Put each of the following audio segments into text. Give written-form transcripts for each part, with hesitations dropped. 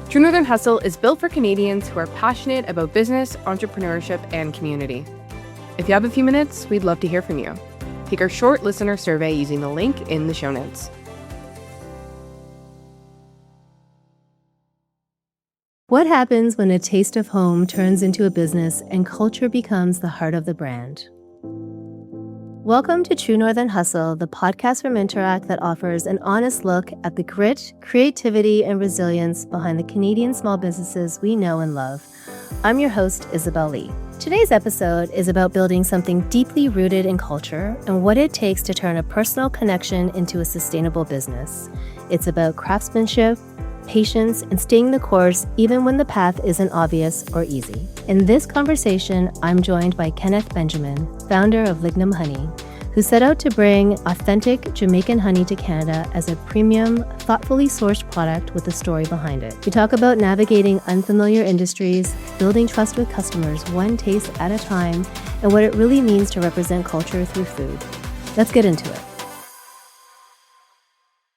True Northern Hustle is built for Canadians who are passionate about business, entrepreneurship, and community. If you have a few minutes, we'd love to hear from you. Take our short listener survey using the link in the show notes. What happens when a taste of home turns into a business and culture becomes the heart of the brand? Welcome to True Northern Hustle, the podcast from Interact that offers an honest look at the grit, creativity, and resilience behind the Canadian small businesses we know and love. I'm your host, Isabel Lee. Today's episode is about building something deeply rooted in culture and what it takes to turn a personal connection into a sustainable business. It's about craftsmanship, patience, and staying the course even when the path isn't obvious or easy. In this conversation, I'm joined by Kenneth Benjamin, founder of Lignum Honey, who set out to bring authentic Jamaican honey to Canada as a premium, thoughtfully sourced product with a story behind it. We talk about navigating unfamiliar industries, building trust with customers one taste at a time, and what it really means to represent culture through food. Let's get into it.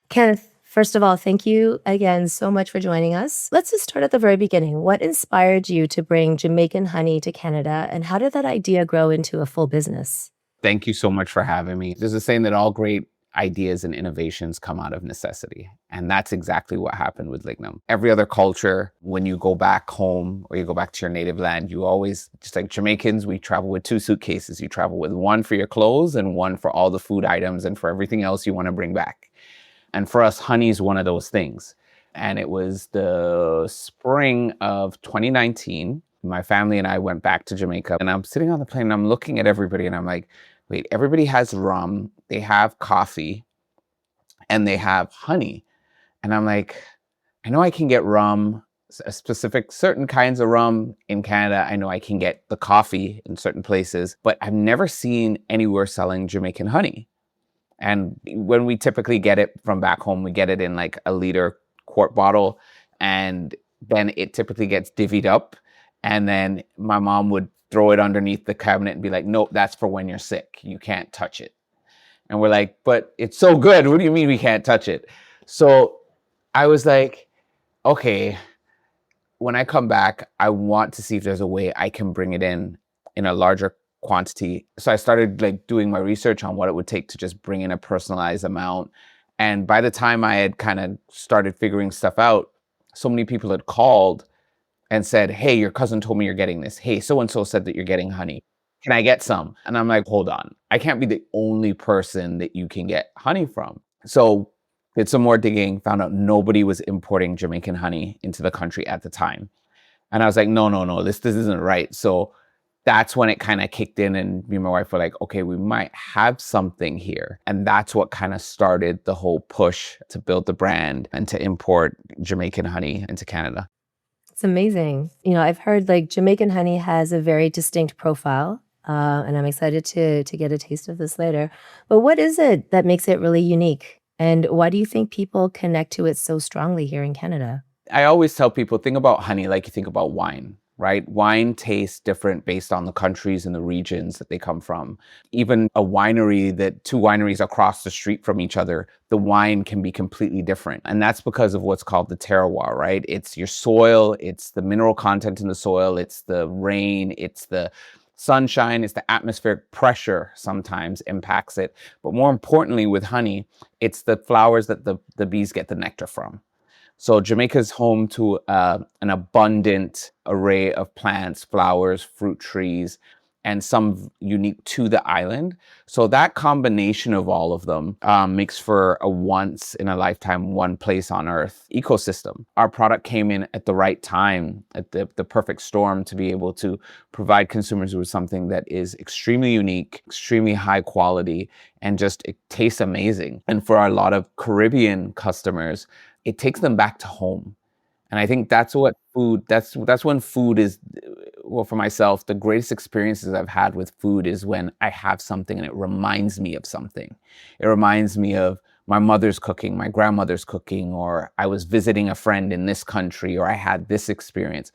Kenneth, first of all, thank you again so much for joining us. Let's just start at the very beginning. What inspired you to bring Jamaican honey to Canada, and how did that idea grow into a full business? Thank you so much for having me. There's a saying that all great ideas and innovations come out of necessity. And that's exactly what happened with Lignum. Every other culture, when you go back home or you go back to your native land, you always, just like Jamaicans, we travel with 2 suitcases. You travel with one for your clothes and one for all the food items and for everything else you want to bring back. And for us, honey is one of those things. And it was the spring of 2019. My family and I went back to Jamaica, and I'm sitting on the plane and I'm looking at everybody and I'm like, wait, everybody has rum, they have coffee, and they have honey. And I'm like, I know I can get rum, certain kinds of rum in Canada. I know I can get the coffee in certain places, but I've never seen anywhere selling Jamaican honey. And when we typically get it from back home, we get it in like a liter quart bottle, and then it typically gets divvied up. And then my mom would throw it underneath the cabinet and be like, nope, that's for when you're sick. You can't touch it. And we're like, but it's so good. What do you mean we can't touch it? So I was like, okay, when I come back, I want to see if there's a way I can bring it in a larger quantity. So I started like doing my research on what it would take to just bring in a personalized amount. And by the time I had kind of started figuring stuff out, so many people had called and said, hey, your cousin told me you're getting this. Hey, so-and-so said that you're getting honey. Can I get some? And I'm like, hold on. I can't be the only person that you can get honey from. So did some more digging, found out nobody was importing Jamaican honey into the country at the time. And I was like, no, this isn't right. So that's when it kind of kicked in, and me and my wife were like, okay, we might have something here. And that's what kind of started the whole push to build the brand and to import Jamaican honey into Canada. It's amazing. I've heard like Jamaican honey has a very distinct profile, and I'm excited to get a taste of this later. But what is it that makes it really unique? And why do you think people connect to it so strongly here in Canada? I always tell people, think about honey like you think about wine, right? Wine tastes different based on the countries and the regions that they come from. Even a winery that 2 wineries across the street from each other, the wine can be completely different. And that's because of what's called the terroir, right? It's your soil, it's the mineral content in the soil, it's the rain, it's the sunshine, it's the atmospheric pressure sometimes impacts it. But more importantly with honey, it's the flowers that the bees get the nectar from. So Jamaica's home to an abundant array of plants, flowers, fruit trees, and some unique to the island. So that combination of all of them makes for a once in a lifetime, one place on earth ecosystem. Our product came in at the right time, at the perfect storm to be able to provide consumers with something that is extremely unique, extremely high quality, and just it tastes amazing. And for a lot of Caribbean customers, it takes them back to home. And I think that's what that's when food is, well, for myself, the greatest experiences I've had with food is when I have something and it reminds me of something. It reminds me of my mother's cooking, my grandmother's cooking, or I was visiting a friend in this country, or I had this experience.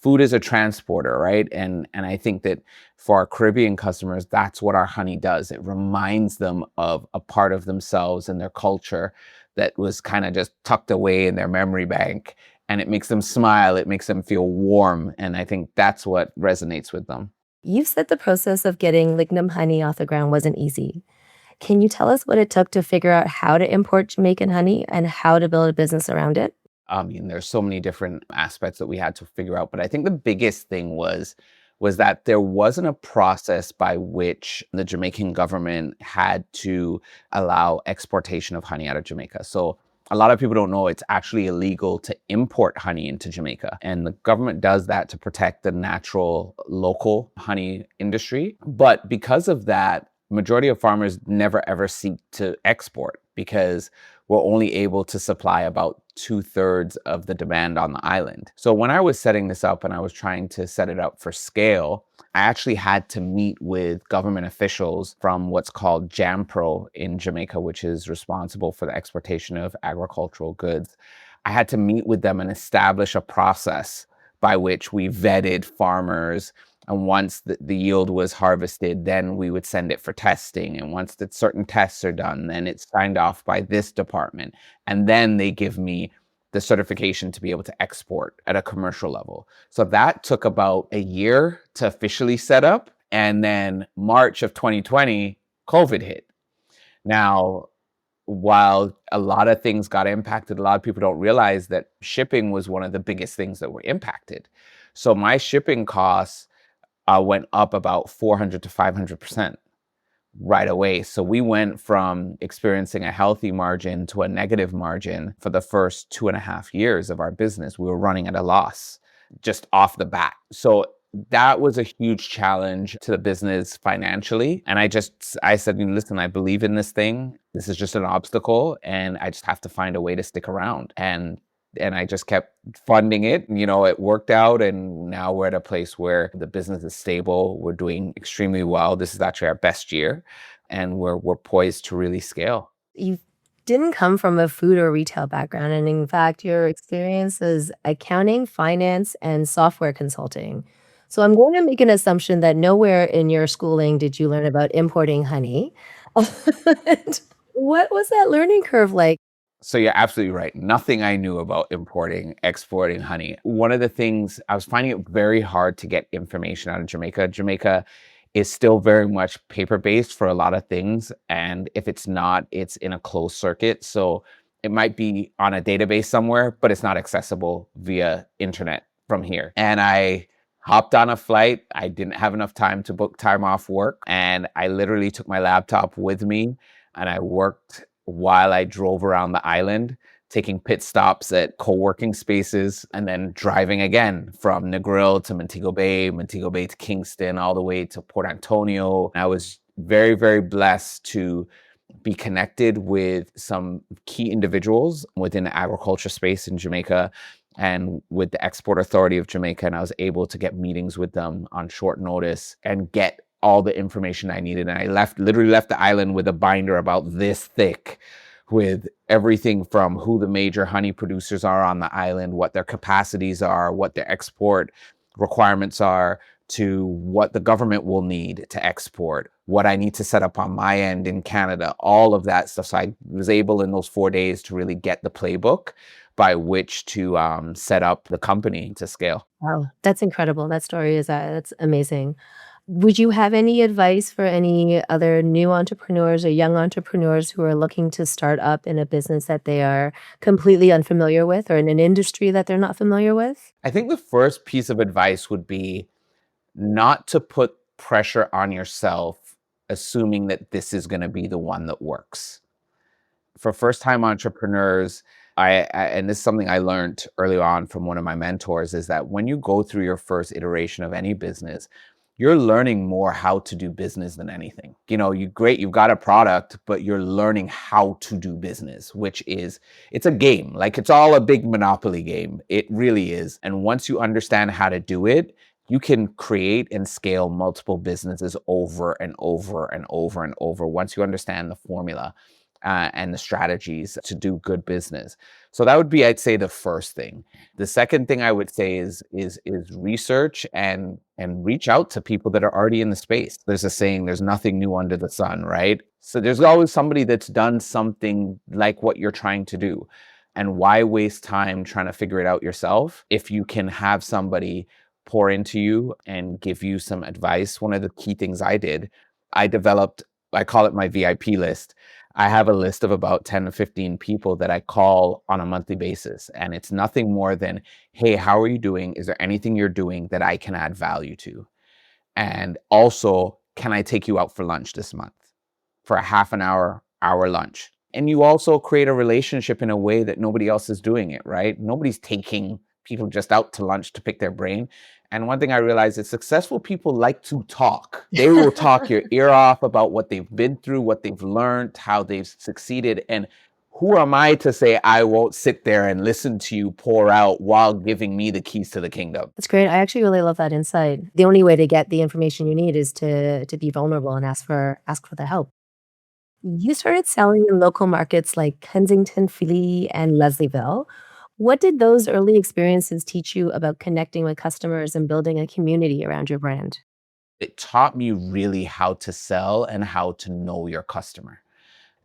Food is a transporter, right? And I think that for our Caribbean customers, that's what our honey does. It reminds them of a part of themselves and their culture that was kind of just tucked away in their memory bank. and it makes them smile. It makes them feel warm. And I think that's what resonates with them. You've said the process of getting Lignum Honey off the ground wasn't easy. Can you tell us what it took to figure out how to import Jamaican honey and how to build a business around it? I mean, there's so many different aspects that we had to figure out, but I think the biggest thing was that there wasn't a process by which the Jamaican government had to allow exportation of honey out of Jamaica. So a lot of people don't know it's actually illegal to import honey into Jamaica. And the government does that to protect the natural local honey industry. But because of that, majority of farmers never ever seek to export because we're only able to supply about 2/3 of the demand on the island. So when I was setting this up and I was trying to set it up for scale, I actually had to meet with government officials from what's called JAMPRO in Jamaica, which is responsible for the exportation of agricultural goods. I had to meet with them and establish a process by which we vetted farmers. And once the yield was harvested, then we would send it for testing. And once the certain tests are done, then it's signed off by this department. And then they give me the certification to be able to export at a commercial level. So that took about a year to officially set up. And then March of 2020, COVID hit. Now, while a lot of things got impacted, a lot of people don't realize that shipping was one of the biggest things that were impacted. So my shipping costs went up about 400 to 500% right away. So we went from experiencing a healthy margin to a negative margin for the first 2.5 years of our business. We were running at a loss just off the bat. So that was a huge challenge to the business financially. And I said, listen, I believe in this thing. This is just an obstacle and I just have to find a way to stick around. And I just kept funding it. It worked out. And now we're at a place where the business is stable. We're doing extremely well. This is actually our best year. And we're poised to really scale. You didn't come from a food or retail background. And in fact, your experience is accounting, finance, and software consulting. So I'm going to make an assumption that nowhere in your schooling did you learn about importing honey. What was that learning curve like? So you're absolutely right. Nothing I knew about importing, exporting honey. One of the things, I was finding it very hard to get information out of Jamaica. Jamaica is still very much paper-based for a lot of things. And if it's not, it's in a closed circuit. So it might be on a database somewhere, but it's not accessible via internet from here. And I hopped on a flight. I didn't have enough time to book time off work. And I literally took my laptop with me and I worked while I drove around the island, taking pit stops at co-working spaces, and then driving again from Negril to Montego Bay to Kingston, all the way to Port Antonio. I was very, very blessed to be connected with some key individuals within the agriculture space in Jamaica and with the Export Authority of Jamaica. And I was able to get meetings with them on short notice and get all the information I needed. And I literally left the island with a binder about this thick with everything from who the major honey producers are on the island, what their capacities are, what their export requirements are, to what the government will need to export, what I need to set up on my end in Canada, all of that stuff. So I was able in those 4 days to really get the playbook by which to set up the company to scale. Wow, that's incredible. That story that's amazing. Would you have any advice for any other new entrepreneurs or young entrepreneurs who are looking to start up in a business that they are completely unfamiliar with or in an industry that they're not familiar with? I think the first piece of advice would be not to put pressure on yourself, assuming that this is going to be the one that works. For first-time entrepreneurs, and this is something I learned early on from one of my mentors, is that when you go through your first iteration of any business, you're learning more how to do business than anything. You've got a product, but you're learning how to do business, it's a game. Like, it's all a big Monopoly game. It really is. And once you understand how to do it, you can create and scale multiple businesses over and over and over and over once you understand the formula and the strategies to do good business. So that would be, I'd say, the first thing. The second thing I would say is research and reach out to people that are already in the space. There's a saying, there's nothing new under the sun, right? So there's always somebody that's done something like what you're trying to do. And why waste time trying to figure it out yourself if you can have somebody pour into you and give you some advice? One of the key things I did, I call it my VIP list. I have a list of about 10 to 15 people that I call on a monthly basis. And it's nothing more than, hey, how are you doing? Is there anything you're doing that I can add value to? And also, can I take you out for lunch this month for a half an hour lunch? And you also create a relationship in a way that nobody else is doing it, right? Nobody's taking people just out to lunch to pick their brain. And one thing I realized is successful people like to talk. They will talk your ear off about what they've been through, what they've learned, how they've succeeded. And who am I to say I won't sit there and listen to you pour out while giving me the keys to the kingdom? That's great. I actually really love that insight. The only way to get the information you need is to be vulnerable and ask for the help. You started selling in local markets like Kensington, Philly, and Leslieville. What did those early experiences teach you about connecting with customers and building a community around your brand? It taught me really how to sell and how to know your customer.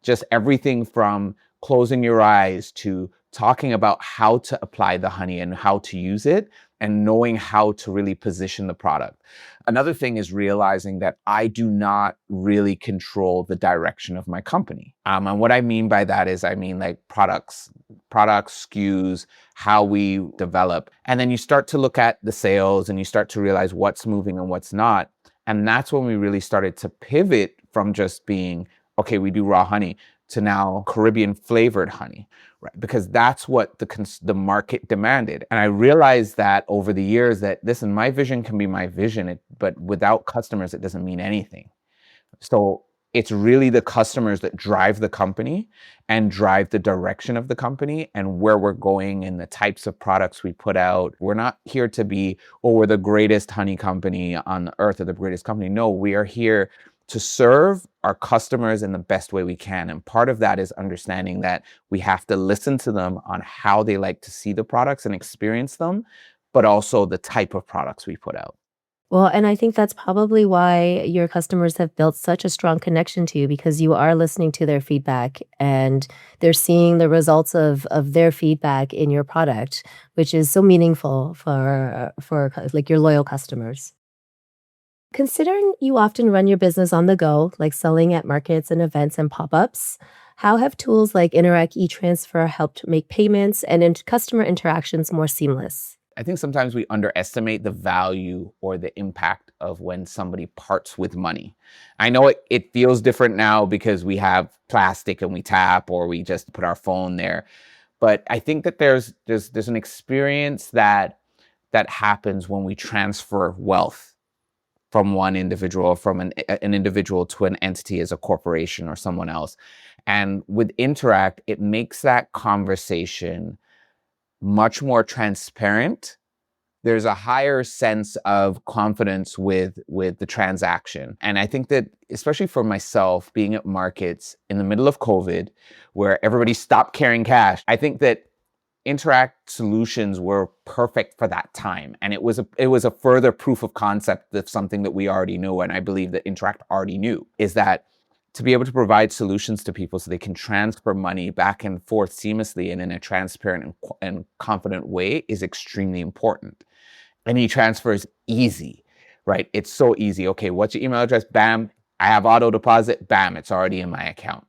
Just everything from closing your eyes to talking about how to apply the honey and how to use it and knowing how to really position the product. Another thing is realizing that I do not really control the direction of my company. And what I mean by that is I mean like products, SKUs, how we develop. And then you start to look at the sales and you start to realize what's moving and what's not. And that's when we really started to pivot from just being, okay, we do raw honey to now Caribbean flavored honey, right? Because that's what the market demanded. And I realized that over the years that, listen, my vision can be my vision, but without customers, it doesn't mean anything. So it's really the customers that drive the company and drive the direction of the company and where we're going and the types of products we put out. We're not here to be, oh, we're the greatest honey company on the earth or the greatest company. No, we are here to serve our customers in the best way we can. And part of that is understanding that we have to listen to them on how they like to see the products and experience them, but also the type of products we put out. Well, and I think that's probably why your customers have built such a strong connection to you because you are listening to their feedback and they're seeing the results of their feedback in your product, which is so meaningful for like your loyal customers. Considering you often run your business on the go, like selling at markets and events and pop-ups, how have tools like Interact eTransfer helped make payments and customer interactions more seamless? I think sometimes we underestimate the value or the impact of when somebody parts with money. I know it feels different now because we have plastic and we tap or we just put our phone there. But I think that there's an experience that happens when we transfer wealth from one individual, from an individual to an entity as a corporation or someone else. And with Interact, it makes that conversation much more transparent. There's a higher sense of confidence with the transaction. And I think that, especially for myself, being at markets in the middle of COVID, where everybody stopped carrying cash, I think that Interact solutions were perfect for that time. And it was a further proof of concept of something that we already knew. And I believe that Interact already knew, is that to be able to provide solutions to people so they can transfer money back and forth seamlessly and in a transparent and confident way is extremely important. And e-transfer is easy, right? It's so easy. Okay, what's your email address? Bam, I have auto deposit. Bam, it's already in my account,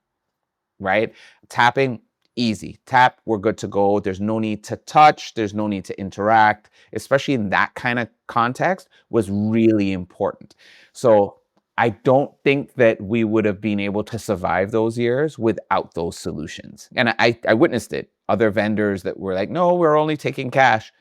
right? Tapping, easy. Tap, we're good to go. There's no need to touch. There's no need to interact, especially in that kind of context was really important. So I don't think that we would have been able to survive those years without those solutions. And I witnessed it. Other vendors that were like, no, we're only taking cash.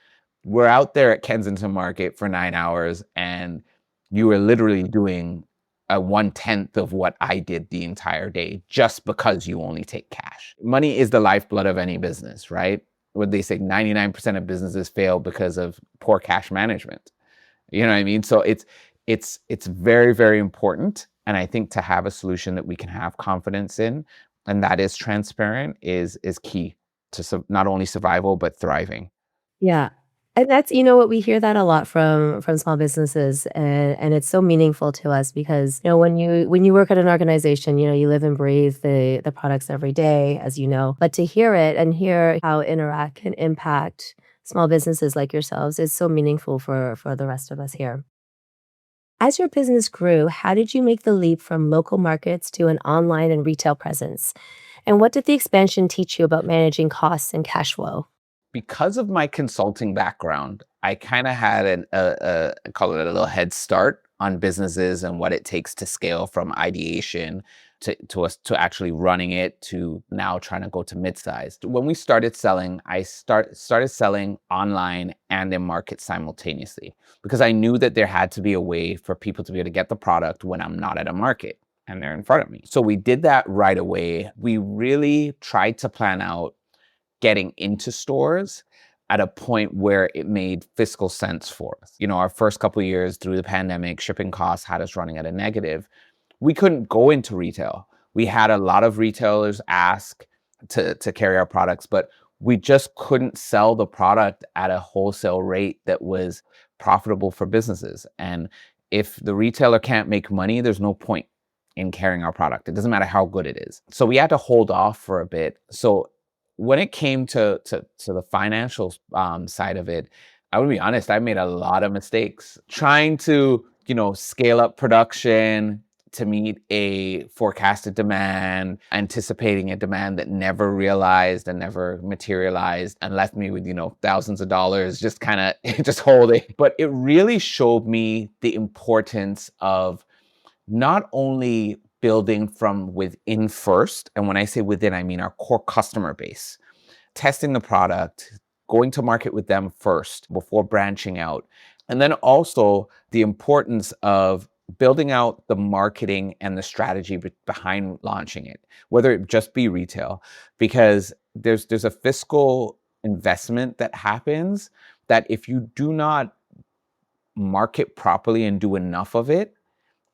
We're out there at Kensington Market for 9 hours and you were literally doing a 1/10 of what I did the entire day just because you only take cash. Money is the lifeblood of any business, right? What they say, 99% of businesses fail because of poor cash management. You know what I mean? So it's very, very important. And I think to have a solution that we can have confidence in, and that is transparent, is key to not only survival, but thriving. Yeah. And that's, what we hear that a lot from small businesses, and it's so meaningful to us because, when you work at an organization, you live and breathe the products every day, as you know. But to hear it and hear how Interact can impact small businesses like yourselves is so meaningful for the rest of us here. As your business grew, how did you make the leap from local markets to an online and retail presence? And what did the expansion teach you about managing costs and cash flow? Because of my consulting background, I kind of had I call it a little head start on businesses and what it takes to scale from ideation to us to actually running it to now trying to go to mid-sized. When we started selling, started selling online and in market simultaneously because I knew that there had to be a way for people to be able to get the product when I'm not at a market and they're in front of me. So we did that right away. We really tried to plan out getting into stores at a point where it made fiscal sense for us. Our first couple of years through the pandemic, shipping costs had us running at a negative. We couldn't go into retail. We had a lot of retailers ask to carry our products, but we just couldn't sell the product at a wholesale rate that was profitable for businesses. And if the retailer can't make money, there's no point in carrying our product. It doesn't matter how good it is. So we had to hold off for a bit. So when it came to the financial side of it, I would be honest, I made a lot of mistakes trying to, scale up production to meet a forecasted demand, anticipating a demand that never realized and never materialized and left me with, thousands of dollars just kind of just holding. But it really showed me the importance of not only building from within first, and when I say within, I mean our core customer base, testing the product, going to market with them first before branching out. And then also the importance of building out the marketing and the strategy behind launching it, whether it just be retail, because there's a fiscal investment that happens that if you do not market properly and do enough of it,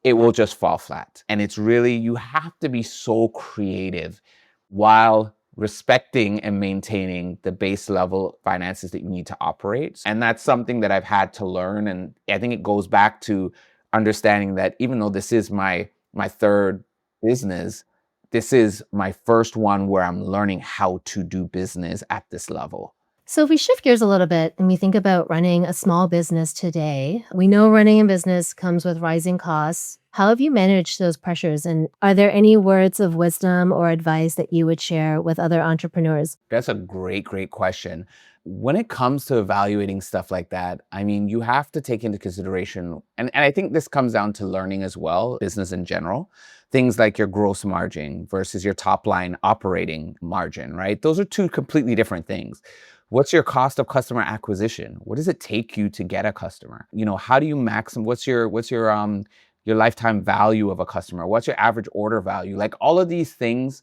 it will just fall flat. And it's really, you have to be so creative while respecting and maintaining the base level finances that you need to operate. And that's something that I've had to learn. And I think it goes back to understanding that even though this is my third business, this is my first one where I'm learning how to do business at this level. So if we shift gears a little bit and we think about running a small business today, we know running a business comes with rising costs. How have you managed those pressures? And are there any words of wisdom or advice that you would share with other entrepreneurs? That's a great question. When it comes to evaluating stuff like that, I mean, you have to take into consideration, and I think this comes down to learning as well, business in general, things like your gross margin versus your top line operating margin, right? Those are two completely different things. What's your cost of customer acquisition? What does it take you to get a customer? How do you maximize, what's your lifetime value of a customer? What's your average order value? Like all of these things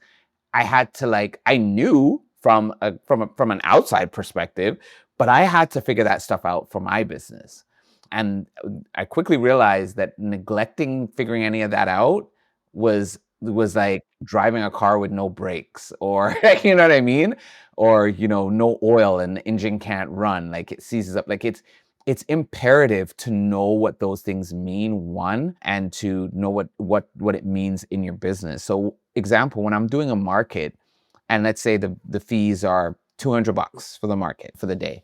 I had to I knew from an outside perspective, but I had to figure that stuff out for my business. And I quickly realized that neglecting figuring any of that out was like driving a car with no brakes, or you know what I mean? Or, no oil and the engine can't run, like it seizes up. Like it's imperative to know what those things mean, one, and to know what it means in your business. So example, when I'm doing a market, and let's say the fees are $200 for the market for the day,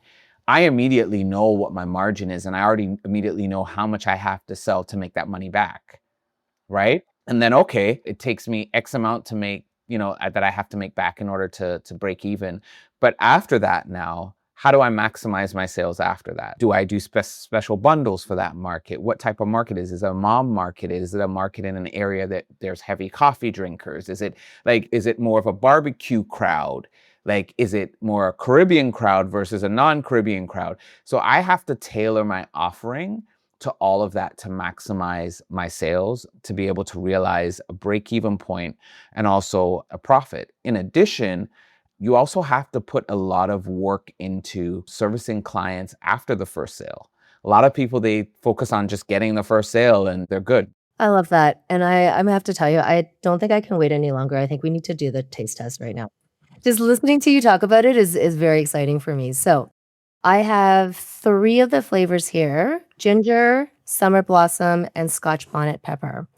I immediately know what my margin is, and I already immediately know how much I have to sell to make that money back, right? And then, okay, it takes me X amount to make, that I have to make back in order to break even. But after that now, how do I maximize my sales after that? Do I do special bundles for that market? What type of market is it? Is it a mom market? Is it a market in an area that there's heavy coffee drinkers? Is it more of a barbecue crowd? Is it more a Caribbean crowd versus a non-Caribbean crowd? So I have to tailor my offering to all of that to maximize my sales, to be able to realize a break-even point and also a profit. In addition, you also have to put a lot of work into servicing clients after the first sale. A lot of people, they focus on just getting the first sale and they're good. I love that. And I'm gonna have to tell you, I don't think I can wait any longer. I think we need to do the taste test right now. Just listening to you talk about it is very exciting for me. So I have 3 of the flavors here: ginger, summer blossom, and Scotch bonnet pepper.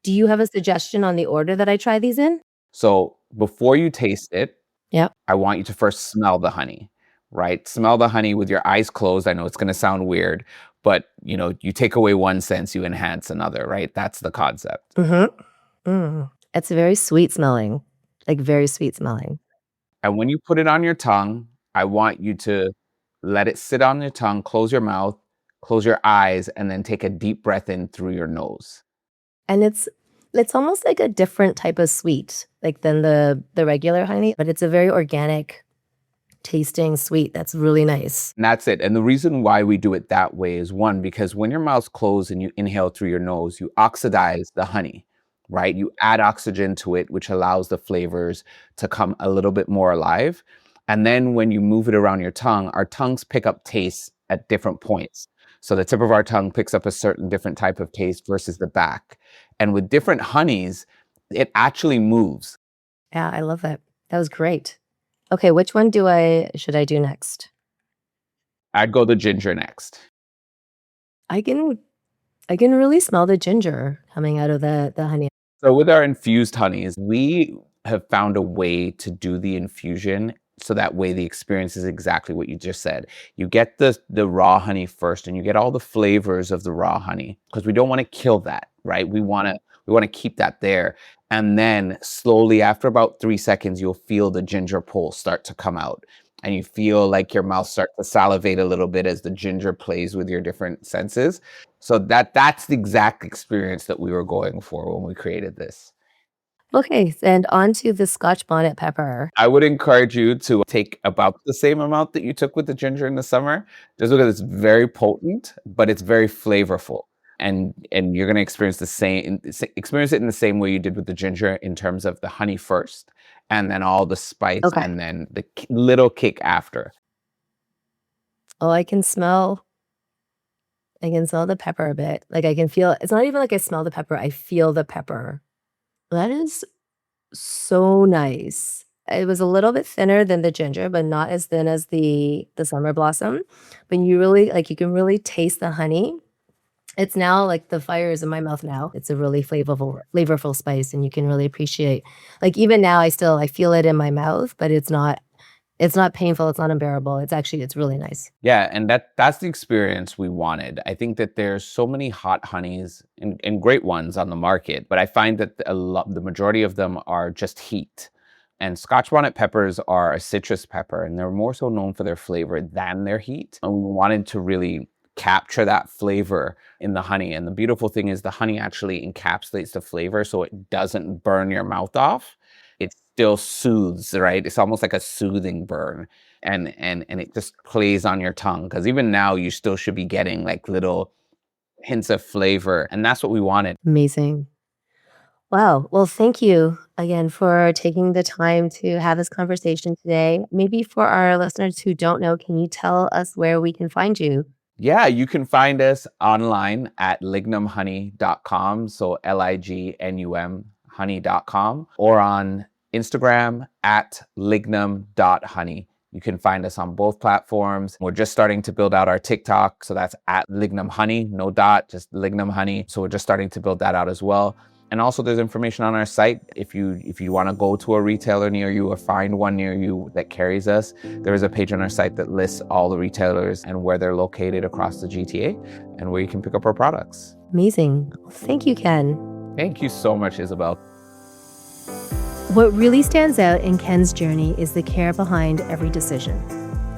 Do you have a suggestion on the order that I try these in? So before you taste it, Yep. I want you to first smell the honey, right? Smell the honey with your eyes closed. I know it's going to sound weird, but you take away one sense, you enhance another, right? That's the concept. It's very sweet smelling, like very sweet smelling. And when you put it on your tongue, I want you to let it sit on your tongue, close your mouth, close your eyes, and then take a deep breath in through your nose. And it's almost like a different type of sweet, like than the regular honey, but it's a very organic tasting sweet that's really nice. And that's it. And the reason why we do it that way is, one, because when your mouth's closed and you inhale through your nose, you oxidize the honey, right? You add oxygen to it, which allows the flavors to come a little bit more alive. And then when you move it around your tongue, our tongues pick up tastes at different points. So the tip of our tongue picks up a certain different type of taste versus the back. And with different honeys, it actually moves. Yeah, I love that. That was great. Okay, which one should I do next? I'd go the ginger next. I can really smell the ginger coming out of the honey. So with our infused honeys, we have found a way to do the infusion so that way the experience is exactly what you just said. You get the raw honey first, and you get all the flavors of the raw honey, because we don't want to kill that, right? We want to keep that there. And then slowly, after about 3 seconds, you'll feel the ginger pull start to come out. And you feel like your mouth starts to salivate a little bit as the ginger plays with your different senses. So that's the exact experience that we were going for when we created this. Okay, and on to the Scotch bonnet pepper. I would encourage you to take about the same amount that you took with the ginger in the summer, just because it's very potent, but it's very flavorful. And you're going to experience it in the same way you did with the ginger, in terms of the honey first, and then all the spice, Okay. and then the little kick after. Oh, I can smell the pepper a bit. Like I can feel, it's not even like I smell the pepper, I feel the pepper. That is so nice. It was a little bit thinner than the ginger, but not as thin as the summer blossom. But you can really taste the honey. It's now like the fire is in my mouth now. It's a really flavorful spice, and you can really appreciate. Like even now, I feel it in my mouth, but it's not painful. It's not unbearable. It's really nice. Yeah, and that's the experience we wanted. I think that there's so many hot honeys and great ones on the market, but I find that the majority of them are just heat. And Scotch bonnet peppers are a citrus pepper, and they're more so known for their flavor than their heat. And we wanted to really capture that flavor in the honey. And the beautiful thing is the honey actually encapsulates the flavor, so it doesn't burn your mouth off. It still soothes, right? It's almost like a soothing burn. And it just plays on your tongue, because even now you still should be getting like little hints of flavor. And that's what we wanted. Amazing. Wow. Well, thank you again for taking the time to have this conversation today. Maybe for our listeners who don't know, can you tell us where we can find you? Yeah, you can find us online at lignumhoney.com. So Lignum honey.com, or on Instagram at lignum.honey. You can find us on both platforms. We're just starting to build out our TikTok. So that's at Lignum Honey, no dot, just Lignum Honey. So we're just starting to build that out as well. And also there's information on our site. If you want to go to a retailer near you or find one near you that carries us, there is a page on our site that lists all the retailers and where they're located across the GTA and where you can pick up our products. Amazing. Thank you, Ken. Thank you so much, Isabel. What really stands out in Ken's journey is the care behind every decision.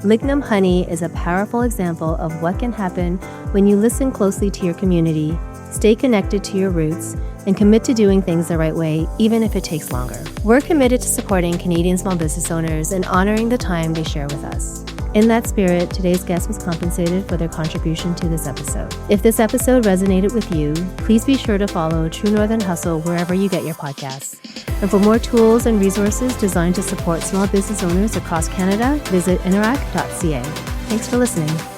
Lignum Honey is a powerful example of what can happen when you listen closely to your community, stay connected to your roots, and commit to doing things the right way, even if it takes longer. We're committed to supporting Canadian small business owners and honoring the time they share with us. In that spirit, today's guest was compensated for their contribution to this episode. If this episode resonated with you, please be sure to follow True Northern Hustle wherever you get your podcasts. And for more tools and resources designed to support small business owners across Canada, visit interact.ca. Thanks for listening.